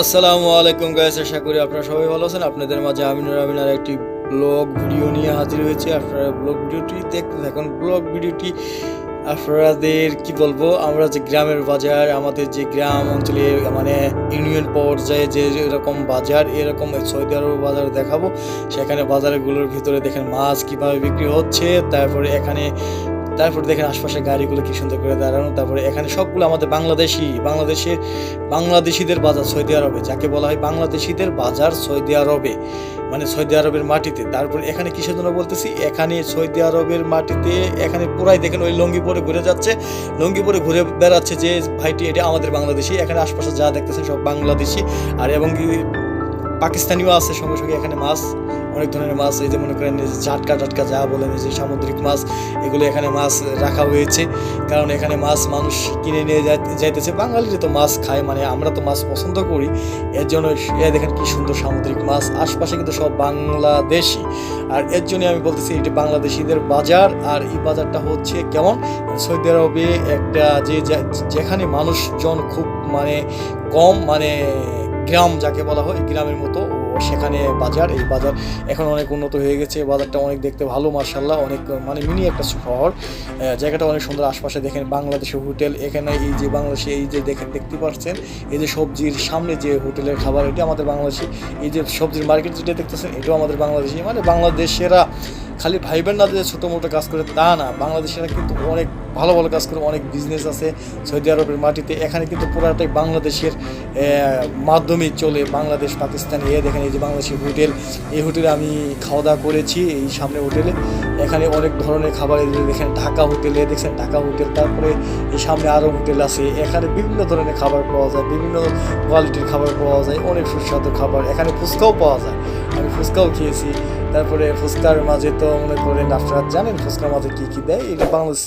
আসসালামু আলাইকুম গাইস, আশা করি আপনারা সবাই ভালো আছেন। আপনাদের মাঝে আমিনার একটি ব্লগ ভিডিও নিয়ে হাজির হয়েছে। আপনারা ব্লগ ভিডিওটি দেখতে থাকুন। ব্লগ ভিডিওটি আপনাদের কি বলবো, আমরা যে গ্রামের বাজার, আমাদের যে গ্রাম অঞ্চলে মানে ইউনিয়ন পর্যায়ে যে এরকম বাজার, এরকম সৌদি আরব বাজার দেখাবো। সেখানে বাজারগুলোর ভিতরে দেখেন মাছ কিভাবে বিক্রি হচ্ছে, তারপর দেখেন আশপাশে গাড়িগুলো কি সুন্দর করে দাঁড়ানো। তারপরে এখানে সবগুলো আমাদের বাংলাদেশিদের বাজার সৌদি আরবে, যাকে বলা হয় বাংলাদেশিদের বাজার সৌদি আরবে, মানে সৌদি আরবের মাটিতে। তারপর এখানে কিসের জন্য বলতেছি, এখানে সৌদি আরবের মাটিতে এখানে পুরাই দেখেন ওই লঙ্গি পরে ঘুরে যাচ্ছে, লঙ্গি পরে ঘুরে বেড়াচ্ছে যে ভাইটি, এটা আমাদের বাংলাদেশি। এখানে আশপাশে যা দেখতেছেন সব বাংলাদেশি, আর এবং কি পাকিস্তানিও আছে সঙ্গে সঙ্গে। এখানে মাছ, অনেক ধরনের মাছ, এই যে মনে করেন জাটকা টাটকা যা বলেন, যে সামুদ্রিক মাছ, এগুলো এখানে মাছ রাখা হয়েছে। কারণ এখানে মাছ মানুষ কিনে নিয়ে যাইতেছে। বাঙালিরা তো মাছ খায়, মানে আমরা তো মাছ পছন্দ করি, এর জন্য দেখেন কি সুন্দর সামুদ্রিক মাছ। আশপাশে কিন্তু সব বাংলাদেশি, আর এর জন্য আমি বলতেছি এটি বাংলাদেশিদের বাজার। আর এই বাজারটা হচ্ছে কেমন, সৌদি আরবে একটা যেখানে মানুষজন খুব মানে কম, মানে গ্রাম যাকে বলা হয়, গ্রামের মতো সেখানে বাজার। এই বাজার এখন অনেক উন্নত হয়ে গেছে, বাজারটা অনেক দেখতে ভালো, মার্শাল্লাহ, অনেক মানে মিনি একটা শহর। জায়গাটা অনেক সুন্দর। আশপাশে দেখেন বাংলাদেশের হোটেল, এখানে এই যে বাংলাদেশে এই যে দেখতে পাচ্ছেন, এই যে সবজির সামনে যে হোটেলের খাবার, এটা আমাদের বাংলাদেশি। এই যে সবজির মার্কেট যেটা দেখতেছেন, এটাও আমাদের বাংলাদেশি। মানে বাংলাদেশেরা খালি ভাইবেন না যে ছোটো মোটো কাজ করে, তা না, বাংলাদেশেরা কিন্তু অনেক ভালো ভালো কাজ করে, অনেক বিজনেস আছে সৌদি আরবের মাটিতে। এখানে কিন্তু পুরাটাই বাংলাদেশের মাধ্যমেই চলে, বাংলাদেশ পাকিস্তান। দেখেন এই যে বাংলাদেশের হোটেল, এই হোটেলে আমি খাওয়া দাওয়া করেছি, এই সামনে হোটেলে। এখানে অনেক ধরনের খাবার, দেখেন ঢাকা হোটেলে, দেখছেন ঢাকা হোটেল। তারপরে এই সামনে আরও হোটেল আছে, এখানে বিভিন্ন ধরনের খাবার পাওয়া যায়, বিভিন্ন কোয়ালিটির খাবার পাওয়া যায়, অনেক সুস্বাদু খাবার। এখানে ফুচকাও পাওয়া যায়, আমি ফুচকাও খেয়েছি। তারপরে ফুচকার মাঝে তো মনে করেন আপনারা জানেন ফুচকার মাঝে কী কী দেয়, এটা বাংলাদেশ